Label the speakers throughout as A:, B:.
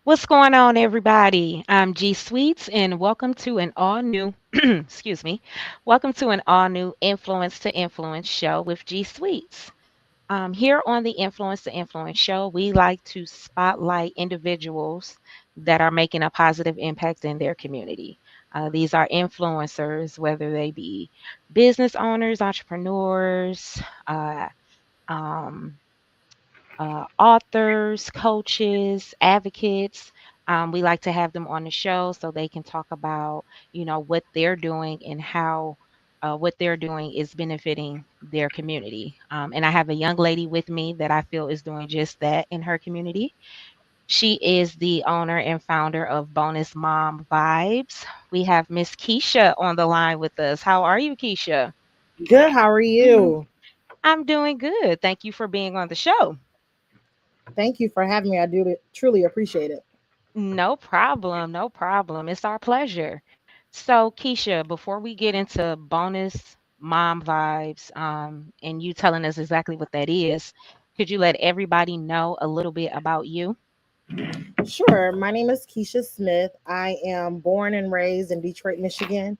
A: What's going on, everybody? I'm G Sweets, and welcome to an all new, excuse me, welcome to an all new Influence to Influence show with G Sweets. Here on the Influence to Influence show, we like to spotlight individuals that are making a positive impact in their community. These are influencers, whether they be business owners, entrepreneurs, um, authors, coaches, advocates. We like to have them on the show so they can talk about, what they're doing and how what they're doing is benefiting their community. And I have a young lady with me that I feel is doing just that in her community. She is the owner and founder of Bonus Mom Vibes. We have Miss Keisha on the line with us. How are you, Keisha?
B: Good. How are
A: Mhm.
B: you?
A: I'm doing good. Thank you for being on the show.
B: Thank you for having me. I do truly appreciate it.
A: No problem. No problem. It's our pleasure. So, Keisha, before we get into bonus mom vibes, and you telling us exactly what that is, could you let everybody know a little bit about you?
B: Sure. My name is Keisha Smith. I am born and raised in Detroit, Michigan.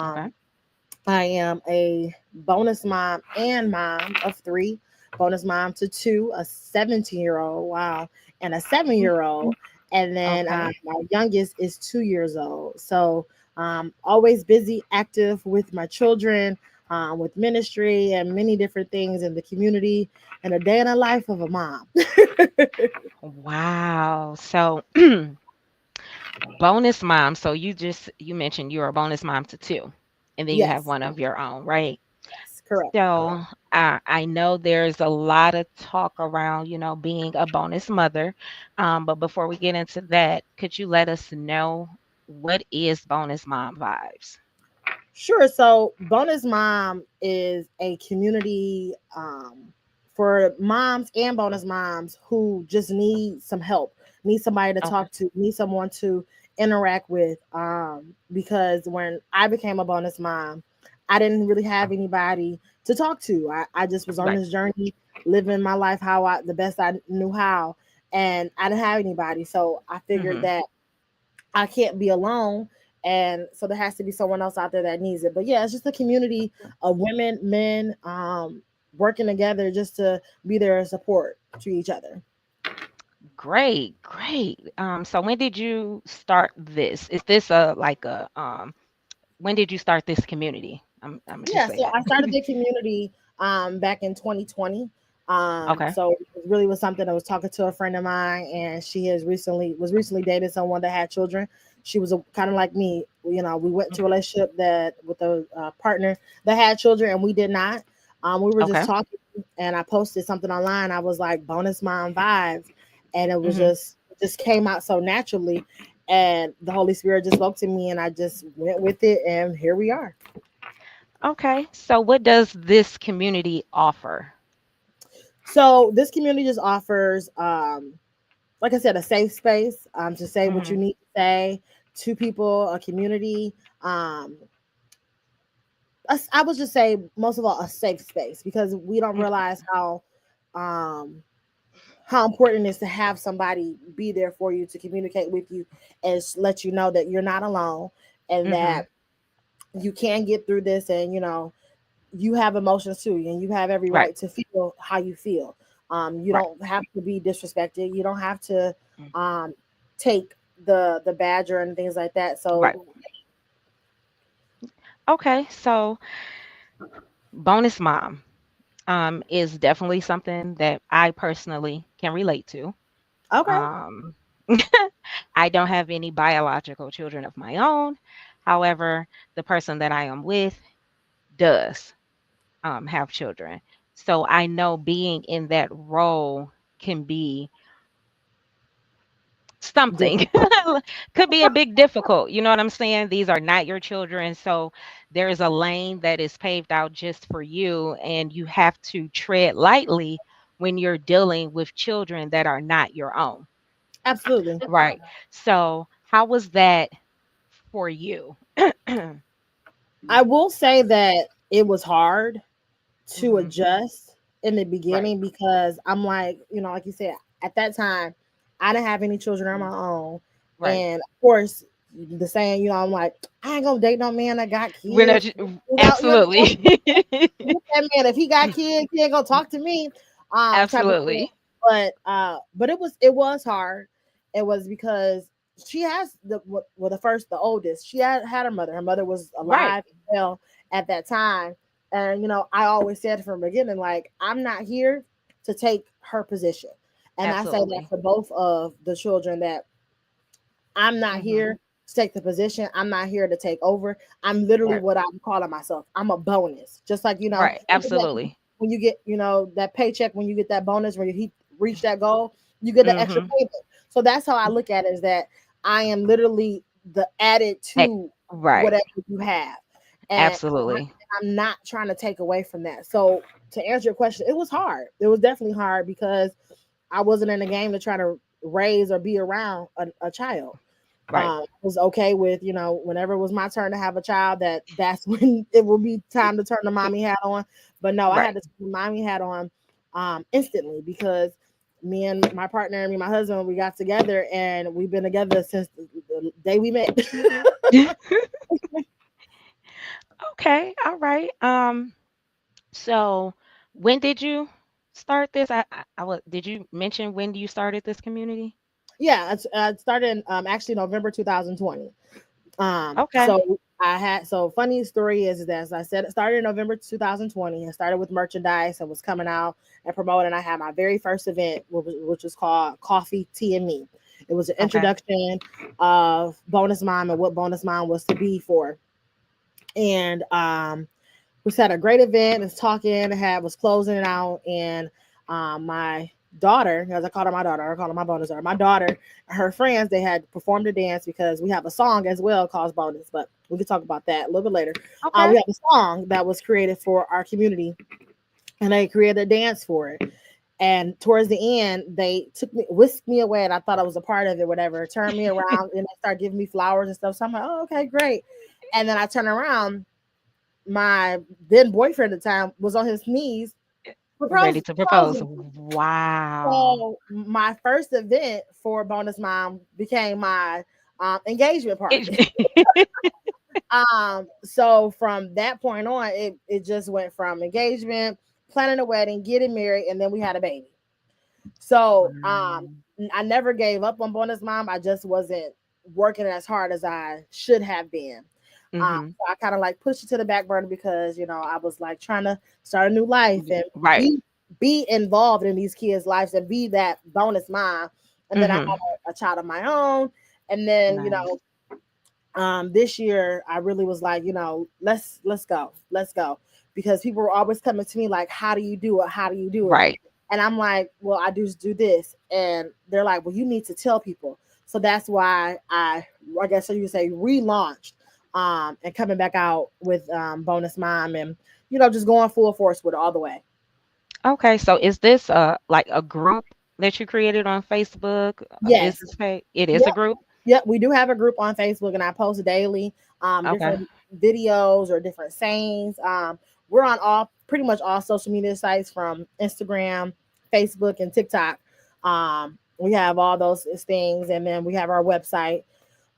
A: Okay.
B: Um, I am a bonus mom and mom of three. Bonus mom to two, a 17-year-old, wow, and a 7-year-old. And then
A: Okay.
B: my youngest is 2 years old. So always busy, active with my children, with ministry and many different things in the community and a day in the life of a mom.
A: Wow. So, bonus mom. So you mentioned you're a bonus mom to two, and then you have
B: Yes,
A: one of your own, right?
B: yes, correct.
A: So I know there's a lot of talk around, being a bonus mother. But before we get into that, could you let us know what is bonus mom vibes?
B: Sure. So, Bonus Mom is a community for moms and bonus moms who just need some help, need somebody to
A: Okay.
B: talk to, need someone to interact with. Because when I became a bonus mom, I didn't really have anybody to talk to. I just was on
A: Right.
B: this journey, living my life the best I knew how, and I didn't have anybody. So I figured
A: Hmm.
B: that I can't be alone. And so there has to be someone else out there that needs it. But yeah, it's just a community of women, men, working together just to be there and support to each other.
A: Great, great. So when did you start this? Is this a like a when did you start this community? I'm gonna just
B: Yeah,
A: say
B: so
A: that.
B: I started the community back in 2020.
A: Okay.
B: So it really was something I was talking to a friend of mine, and she was recently dating someone that had children. She was kind of like me, we went into a relationship that with a partner that had children, and we did not. We were just
A: Okay.
B: talking, and I posted something online. I was like bonus mom vibes, and it was
A: Hmm.
B: just came out so naturally, and the Holy Spirit just spoke to me, and I just went with it, and here we are.
A: Okay. So what does this community offer?
B: So this community just offers, like I said, a safe space to say what you
A: Hmm.
B: need to say to people, a community. Um, I would just say most of all a safe space because we don't realize um, how important it is to have somebody be there for you to communicate with you and let you know that you're not alone and
A: Hmm.
B: that you can get through this and you have emotions too, and you have every
A: Right.
B: right to feel how you feel. You
A: Right.
B: don't have to be disrespected. You don't have to um, take the badger and things like that.
A: Right.
B: So
A: Okay. So bonus mom is definitely something that I personally can relate to.
B: okay,
A: Um, I don't have any biological children of my own. However, the person that I am with does have children. So I know being in that role can be something,
B: difficult.
A: could be a big difficult. You know what I'm saying? These are not your children. So there's a lane that is paved out just for you, and you have to tread lightly when you're dealing with children that are not your own.
B: Absolutely.
A: Right. So, how was that for you?
B: I will say that it was hard to
A: Hmm.
B: adjust in the
A: Right.
B: beginning because I'm like, like you said, at that time I didn't have any children on my own.
A: Right.
B: And of course, the saying, I'm like, I ain't gonna date no man that got
A: We're not
B: kids without,
A: absolutely.
B: that man, if he got kids, he ain't gonna talk to me. Type of thing.
A: Absolutely.
B: But it was hard. It was because she has the oldest. She had her mother. Her mother was
A: Right.
B: alive and well at that time. And I always said from the beginning, like, I'm not here to take her position. And I say that
A: Absolutely.
B: for both of the children, that I'm not
A: Mhm.
B: here to take the position. I'm not here to take over. I'm literally
A: Right.
B: what I'm calling myself. I'm a bonus. Just like,
A: Right. Absolutely.
B: when you get, that paycheck, when you get that bonus, when you reach that goal, you get the extra
A: Mhm.
B: payment. So that's how I look at it, is that I am literally the added
A: Eh,
B: to
A: right.
B: whatever you have. And
A: Absolutely.
B: I'm not trying to take away from that. So to answer your question, it was hard. It was definitely hard because I wasn't in the game to try to raise or be around a child.
A: Right.
B: Was okay with, whenever it was my turn to have a child, that's when it will be time to turn the mommy hat on. But no, I
A: Right.
B: had to turn the mommy hat on instantly, because me and my partner and my husband, we got together, and we've been together since the day we met.
A: Okay. All right. So when did you start this? I was. Did you mention when you started this community?
B: Yeah, it started in, actually November 2020.
A: Okay.
B: So funny story is that, as I said, it started in November 2020. It started with merchandise and was coming out and promoting. I had my very first event, which was called Coffee, Tea, and Me. It was an
A: Okay.
B: introduction of Bonus Mom and what Bonus Mom was to be for. And we had a great event. Was talking, was closing it out, and my daughter, as I call her my daughter, I call her my bonus daughter. My daughter, her friends, they had performed a dance, because we have a song as well called Bonus, but we can talk about that a little bit later. We
A: Okay.
B: have a song that was created for our community, and they created a dance for it. And towards the end, they whisked me away, and I thought I was a part of it, whatever. Turned me around, and they started giving me flowers and stuff. So I'm like, oh, okay, great. And then I turn around, my then boyfriend at the time was on his knees
A: Ready to propose.
B: proposing.
A: Wow.
B: So my first event for Bonus Mom became my engagement party. So from that point on, it just went from engagement, planning a wedding, getting married, and then we had a baby. So
A: Wow.
B: I never gave up on Bonus Mom. I just wasn't working as hard as I should have been.
A: Mhm.
B: So I kind of like pushed it to the back burner, because I was like trying to start a new life and
A: Right.
B: be involved in these kids' lives and be that bonus mom. And then I
A: Mhm.
B: had a child of my own, and then
A: Nice.
B: this year I really was like, let's go, because people were always coming to me like, how do you do it? How do you do it?
A: Right.
B: And I'm like, well, I just do this. And they're like, well, you need to tell people. So that's why I guess so you could say, relaunched, and coming back out with Bonus Mom, and just going full force with it all the way.
A: Okay. So is this like a group that you created on Facebook, a
B: Yes.
A: business page? It is a
B: Yep.
A: group?
B: Yep. We do have a group on Facebook, and I post daily
A: Okay.
B: different videos or different sayings. We're on all pretty much all social media sites, from Instagram, Facebook, and TikTok. We have all those things, and then we have our website.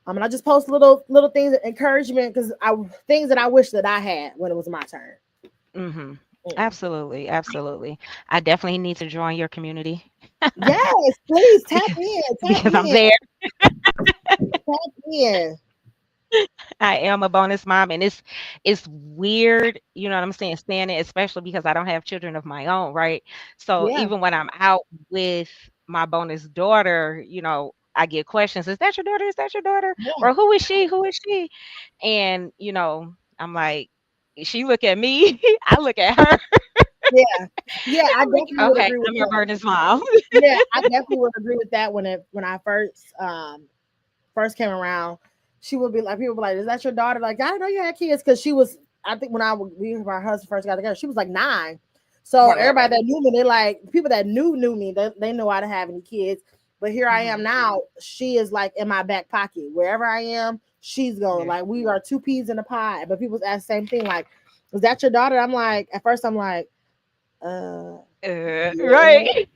B: And I just post little things of encouragement, because I things that I wish that I had when it was my turn.
A: Mhm.
B: Mm.
A: Absolutely. Absolutely. I definitely need to join your community
B: Yes, please
A: because
B: tap
A: I'm
B: in,
A: there.
B: tap in.
A: I am a bonus mom, and it's weird, you know what I'm saying, saying it, especially because I don't have children of my own, right? So
B: Yeah,
A: even when I'm out with my bonus daughter, I get questions, is that your daughter? Is that your daughter?
B: yeah,
A: Or who is she? Who is she? And I'm like, she look at me, I look at her.
B: yeah, yeah. I
A: I'm like,
B: definitely would
A: okay,
B: agree with
A: I'm your
B: that.
A: bonus mom.
B: Yeah, I definitely would agree with that. When I first came around, she would be like, people would be like, "Is that your daughter?" Like, I didn't know you had kids, because she was. I think when my husband first got together, she was like 9. So
A: Right, right, right.
B: everybody that knew me, they like people that knew me. They know I didn't have any kids. But here I am
A: Hmm.
B: now. She is like in my back pocket. Wherever I am, she's going.
A: Yeah.
B: Like, we are two peas in a pie. But people ask the same thing, like, "Is that your daughter?" I'm like, at first I'm like, uh, yeah.
A: Right.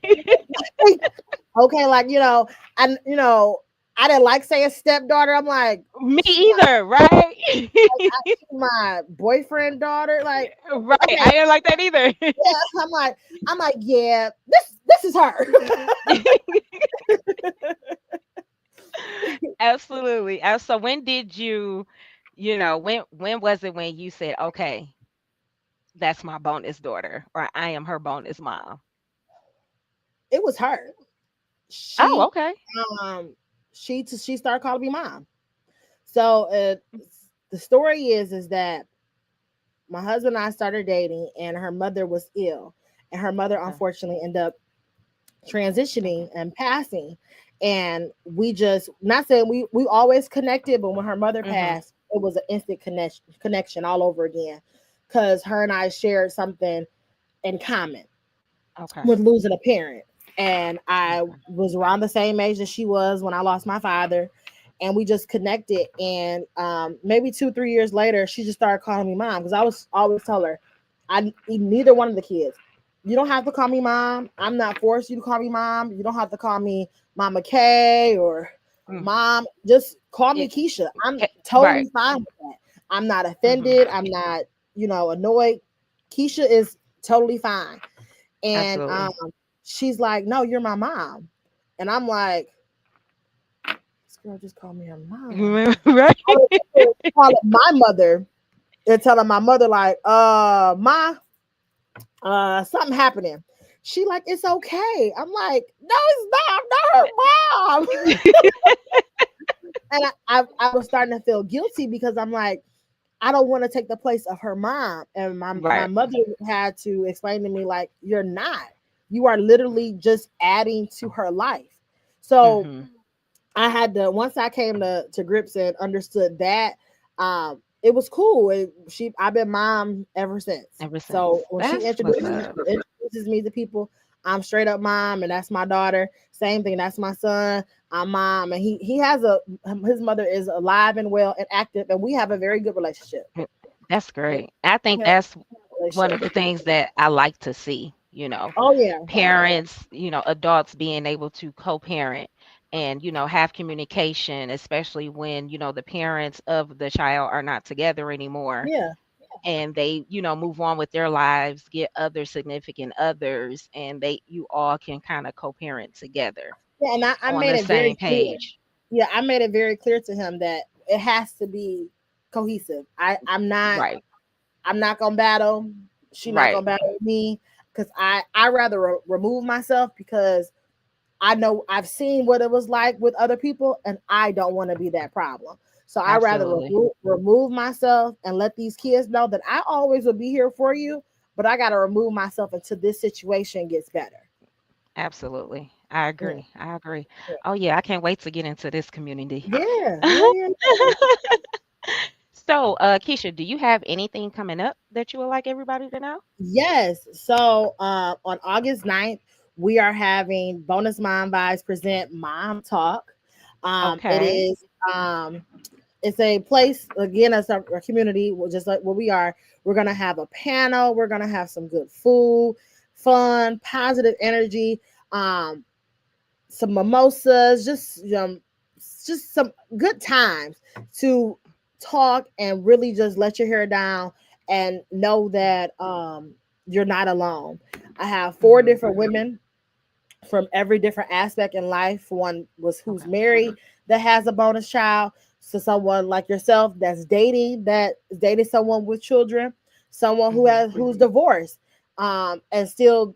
B: Okay, like and I didn't like saying stepdaughter. I'm like,
A: Me
B: she
A: either, right?
B: my boyfriend daughter. Like,
A: Right.
B: okay,
A: I didn't like that either.
B: yeah. I'm like, yeah, this is her.
A: Absolutely. So when did you, when was it when you said, okay, that's my bonus daughter, or I am her bonus mom?
B: It was her.
A: Oh,
B: She
A: okay.
B: she started calling me mom. So the story is that my husband and I started dating, and her mother was ill, and her mother
A: Okay.
B: unfortunately ended up
A: Okay.
B: transitioning and passing. And we just, not saying we always connected, but when her mother
A: Mhm.
B: passed, it was an instant connection all over again, because her and I shared something in common
A: Okay.
B: with losing a parent. And I
A: Okay.
B: was around the same age that she was when I lost my father. And we just connected. And maybe 2 3 years later, she just started calling me mom, because I was always tell her, I neither one of the kids. You don't have to call me mom. I'm not forced you to call me mom. You don't have to call me Mama K or
A: Mm.
B: mom. Just call me
A: It,
B: Keisha. I'm
A: right.
B: totally fine with that. I'm not
A: Mhm.
B: offended. I'm not, annoyed. Keisha is totally fine. And
A: Absolutely.
B: she's like, "No, you're my mom." And I'm like, "This girl just called me her mom."
A: Right.
B: I was calling my mother and telling my mother like, ma, something happening." She like, "It's okay." I'm like, "No, it's not. I'm not her mom." And I was starting to feel guilty, because I'm like, I don't want to take the place of her mom. And my
A: Right.
B: mother had to explain to me, like, you're not. You are literally just adding to her life. So
A: Mhm.
B: I had to, once I came to grips and understood that, it was cool. I've been mom ever since.
A: Ever
B: So
A: since.
B: when she
A: That's what's up.
B: introduces me to people, I'm straight up mom, and that's my daughter. Same thing, that's my son. I'm mom, and he has his mother is alive and well and active, and we have a very good relationship.
A: Mm, that's
B: We
A: great. I think
B: have
A: that's
B: a
A: one of
B: relationship.
A: the things that I like to see,
B: Oh yeah,
A: parents, adults being able to co-parent and, have communication, especially when, the parents of the child are not together anymore
B: yeah,
A: and they, move on with their lives, get other significant others, and you all can kind of co-parent together
B: yeah. And I
A: on
B: made
A: the
B: it very
A: same
B: clear.
A: page.
B: Yeah, I made it very clear to him that it has to be cohesive.
A: Right.
B: I'm not gonna battle. She not
A: Right.
B: gonna battle with me, because I rather remove myself, because I know I've seen what it was like with other people, and I don't want to be that problem. So I rather
A: Absolutely.
B: remove myself and let these kids know that I always will be here for you, but I got to remove myself until this situation gets better.
A: Absolutely. I
B: Yeah,
A: agree. I agree. Oh yeah, I can't wait to get into this community.
B: yeah, yeah, yeah.
A: So, Keisha, do you have anything coming up that you would like everybody to know?
B: Yes. So on August 9th, we are having Bonus Mom Vibes present Mom Talk. It
A: Okay.
B: is it's a place, again, as a community, just like where we are. We're gonna have a panel, we're gonna have some good food, fun, positive energy, um, some mimosas, just some good times to talk and really just let your hair down and know that you're not alone. I have four
A: Hmm.
B: different women from every different aspect in life. One was who's
A: Okay.
B: married that has a bonus child. So someone like yourself that's dating someone with children, someone
A: Hmm.
B: who's divorced, and still,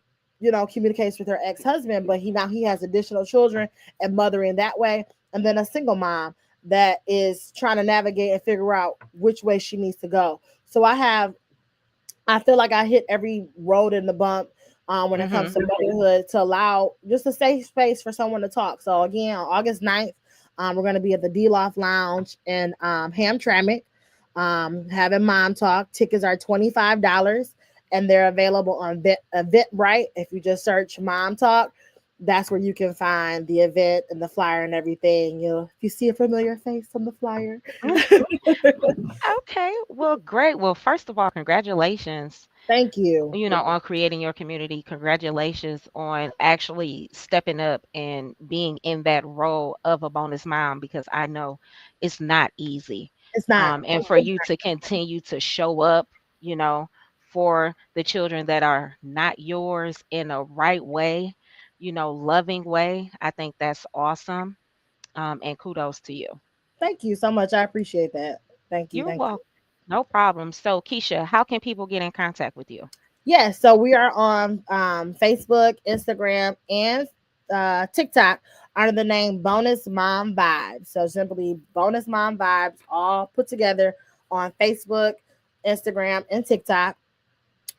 B: communicates with her ex-husband, but he has additional children and mothering that way. And then a single mom that is trying to navigate and figure out which way she needs to go. So I feel like I hit every road in the bump when it comes
A: Hmm.
B: to motherhood, to allow just a safe space for someone to talk. So again, on August 9th, we're going to be at the D Loft Lounge in Hamtramck, having Mom Talk. Tickets are $25, and they're available on Eventbrite. If you just search Mom Talk, that's where you can find the event and the flyer and everything. If you see a familiar face on the flyer.
A: Okay. Well, great. Well, first of all, congratulations.
B: Thank you.
A: On creating your community. Congratulations on actually stepping up and being in that role of a bonus mom, because I know it's not easy.
B: It's not.
A: And for you to continue to show up, you know, for the children that are not yours in a right way, loving way, I think that's awesome. And kudos to you.
B: Thank you so much. I appreciate that. Thank you.
A: You're
B: Thank you.
A: welcome. No problem. So, Keisha, how can people get in contact with you?
B: Yes, so we are on Facebook, Instagram, and TikTok under the name Bonus Mom Vibes. So simply Bonus Mom Vibes, all put together on Facebook, Instagram, and TikTok.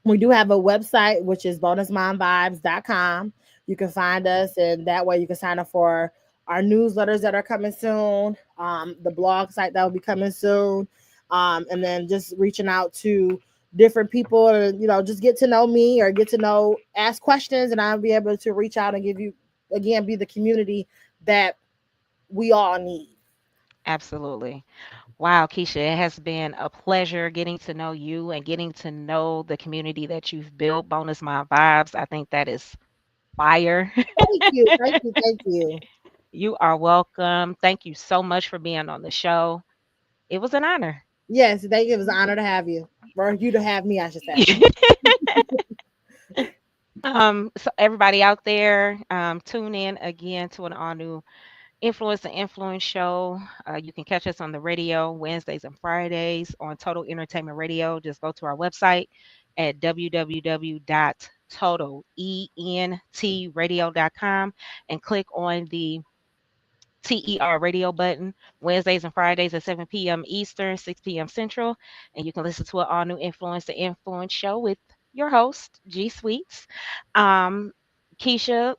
B: We do have a website, which is bonusmomvibes.com. You can find us, and that way you can sign up for our newsletters that are coming soon, the blog site that will be coming soon, and then just reaching out to different people, and just get to know me or get to know, ask questions, and I'll be able to reach out and give you, again, be the community that we all need.
A: Absolutely. Wow, Keisha, it has been a pleasure getting to know you and getting to know the community that you've built. Bonus My Vibes. I think that is fire.
B: Thank you, thank you, thank you.
A: You are welcome. Thank you so much for being on the show. It was an honor.
B: Yes, thank you. It was an honor to have you, or you to have me, I should say.
A: So everybody out there, tune in again to an all new Influence and Influence show. You can catch us on the radio Wednesdays and Fridays on Total Entertainment Radio. Just go to our website at www.totalentradio.com and click on the TER radio button Wednesdays and Fridays at 7 p.m. Eastern, 6 p.m. Central. And you can listen to an all new Influence to Influence show with your host, G Sweets. Um, Keisha,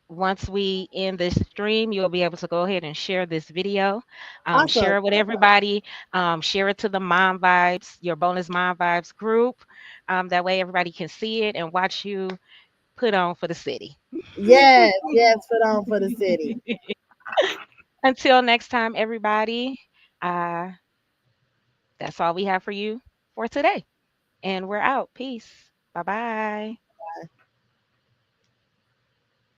A: once we end this stream, you'll be able to go ahead and share this video.
B: Awesome.
A: Share it with everybody. Share it to the Mom Vibes, your bonus Mom Vibes group. That way everybody can see it and watch you put on for the city.
B: Yes, yes, put on for the city.
A: Until next time, everybody, uh, that's all we have for you for today. And we're out. Peace. Bye bye.